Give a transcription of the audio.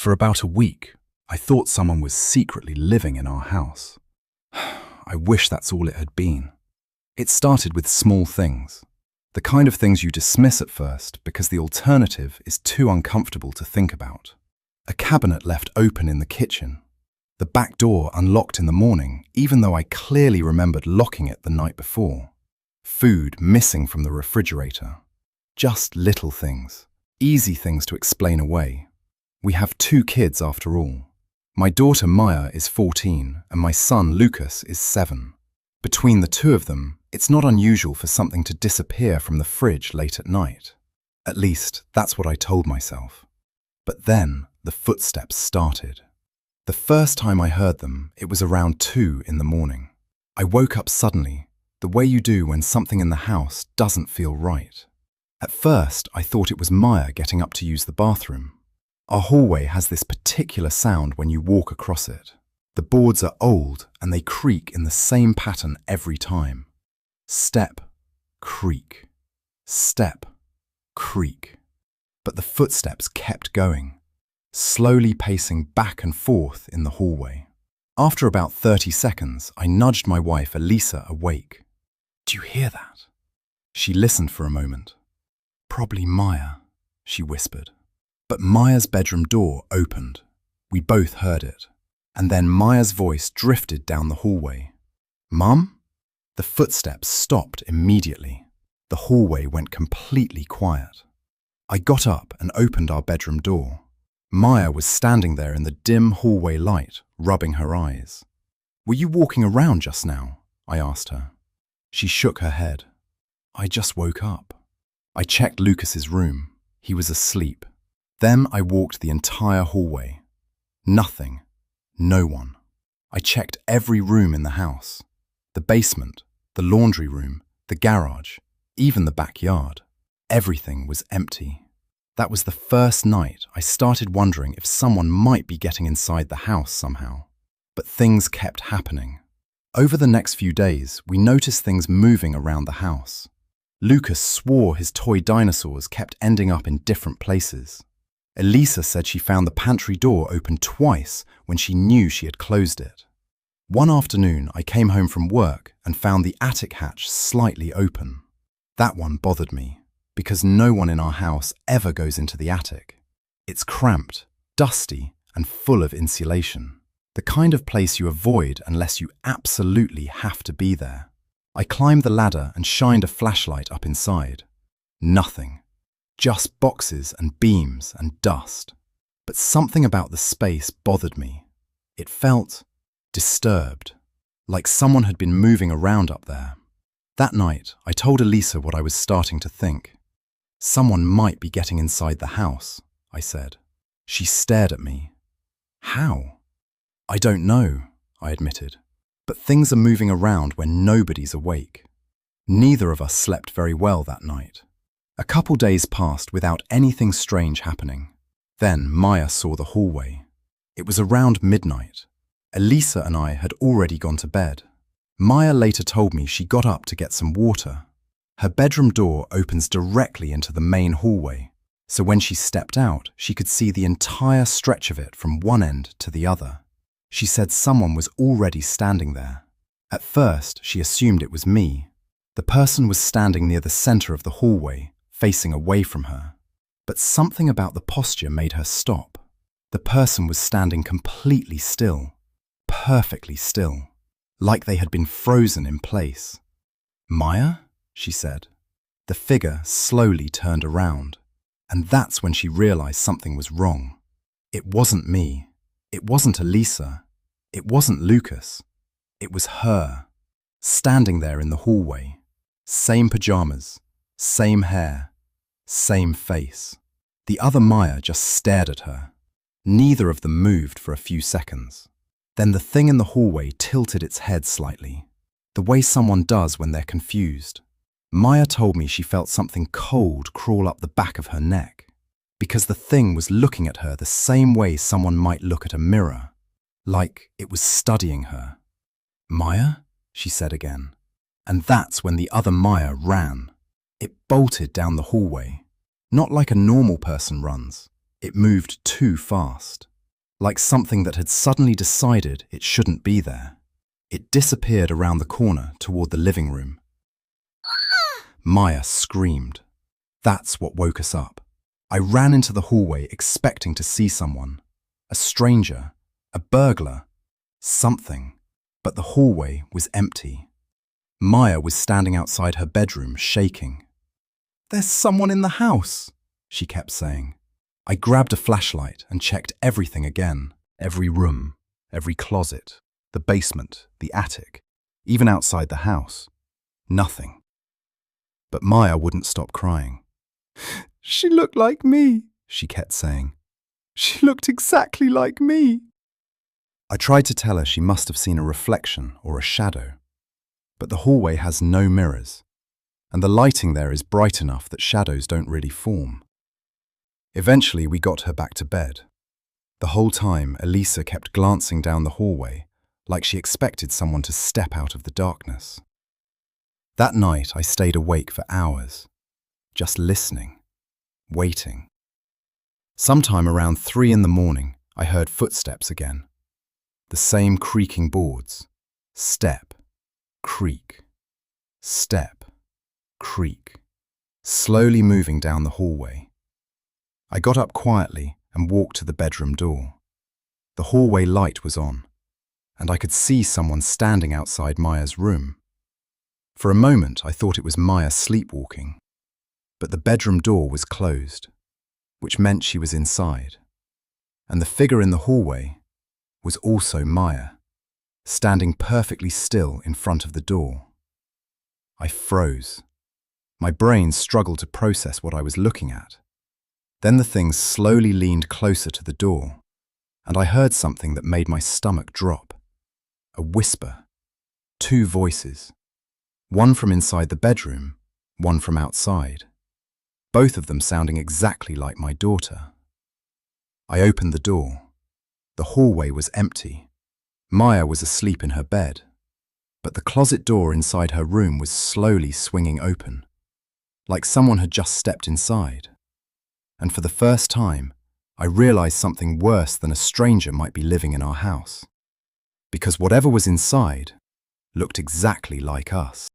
For about a week, I thought someone was secretly living in our house. I wish that's all it had been. It started with small things. The kind of things you dismiss at first because the alternative is too uncomfortable to think about. A cabinet left open in the kitchen. The back door unlocked in the morning, even though I clearly remembered locking it the night before. Food missing from the refrigerator. Just little things. Easy things to explain away. We have 2 kids after all. My daughter Maya is 14 and my son Lucas is 7. Between the 2 of them, it's not unusual for something to disappear from the fridge late at night. At least, that's what I told myself. But then, the footsteps started. The first time I heard them, it was around 2 in the morning. I woke up suddenly, the way you do when something in the house doesn't feel right. At first, I thought it was Maya getting up to use the bathroom. Our hallway has this particular sound when you walk across it. The boards are old and they creak in the same pattern every time. Step, creak. Step, creak. But the footsteps kept going, slowly pacing back and forth in the hallway. After about 30 seconds, I nudged my wife Elisa awake. "Do you hear that?" She listened for a moment. "Probably Maya," she whispered. But Maya's bedroom door opened. We both heard it. And then Maya's voice drifted down the hallway. "Mum?" The footsteps stopped immediately. The hallway went completely quiet. I got up and opened our bedroom door. Maya was standing there in the dim hallway light, rubbing her eyes. "Were you walking around just now?" I asked her. She shook her head. "I just woke up." I checked Lucas's room. He was asleep. Then I walked the entire hallway. Nothing. No one. I checked every room in the house. The basement, the laundry room, the garage, even the backyard. Everything was empty. That was the first night I started wondering if someone might be getting inside the house somehow. But things kept happening. Over the next few days, we noticed things moving around the house. Lucas swore his toy dinosaurs kept ending up in different places. Elisa said she found the pantry door open twice when she knew she had closed it. One afternoon, I came home from work and found the attic hatch slightly open. That one bothered me, because no one in our house ever goes into the attic. It's cramped, dusty, and full of insulation. The kind of place you avoid unless you absolutely have to be there. I climbed the ladder and shined a flashlight up inside. Nothing. Just boxes and beams and dust. But something about the space bothered me. It felt disturbed, like someone had been moving around up there. That night, I told Elisa what I was starting to think. "Someone might be getting inside the house," I said. She stared at me. "How?" "I don't know," I admitted. "But things are moving around when nobody's awake." Neither of us slept very well that night. A couple days passed without anything strange happening. Then Maya saw the hallway. It was around midnight. Elisa and I had already gone to bed. Maya later told me she got up to get some water. Her bedroom door opens directly into the main hallway, so when she stepped out, she could see the entire stretch of it from one end to the other. She said someone was already standing there. At first, she assumed it was me. The person was standing near the center of the hallway, facing away from her. But something about the posture made her stop. The person was standing completely still, perfectly still, like they had been frozen in place. "Maya?" she said. The figure slowly turned around, and that's when she realized something was wrong. It wasn't me. It wasn't Elisa. It wasn't Lucas. It was her, standing there in the hallway. Same pajamas, same hair, same face. The other Maya just stared at her. Neither of them moved for a few seconds. Then the thing in the hallway tilted its head slightly, the way someone does when they're confused. Maya told me she felt something cold crawl up the back of her neck, because the thing was looking at her the same way someone might look at a mirror, like it was studying her. "Maya?" she said again. And that's when the other Maya ran. It bolted down the hallway. Not like a normal person runs. It moved too fast. like something that had suddenly decided it shouldn't be there. It disappeared around the corner toward the living room. Maya screamed. That's what woke us up. I ran into the hallway expecting to see someone. A stranger, a burglar, something. But the hallway was empty. Maya was standing outside her bedroom, shaking. "There's someone in the house," she kept saying. I grabbed a flashlight and checked everything again. Every room, every closet, the basement, the attic, even outside the house. Nothing. But Maya wouldn't stop crying. "She looked like me," she kept saying. "She looked exactly like me." I tried to tell her she must have seen a reflection or a shadow. But the hallway has no mirrors, and the lighting there is bright enough that shadows don't really form. Eventually, we got her back to bed. The whole time, Elisa kept glancing down the hallway, like she expected someone to step out of the darkness. That night, I stayed awake for hours, just listening, waiting. Sometime around 3 in the morning, I heard footsteps again. The same creaking boards. Step, creak, step, creak, slowly moving down the hallway. I got up quietly and walked to the bedroom door. The hallway light was on, and I could see someone standing outside Maya's room. For a moment, I thought it was Maya sleepwalking, but the bedroom door was closed, which meant she was inside. And the figure in the hallway was also Maya, standing perfectly still in front of the door. I froze. My brain struggled to process what I was looking at. Then the thing slowly leaned closer to the door, and I heard something that made my stomach drop. A whisper. 2 voices. One from inside the bedroom, one from outside. Both of them sounding exactly like my daughter. I opened the door. The hallway was empty. Maya was asleep in her bed, but the closet door inside her room was slowly swinging open, like someone had just stepped inside. And for the first time, I realized something worse than a stranger might be living in our house. Because whatever was inside looked exactly like us.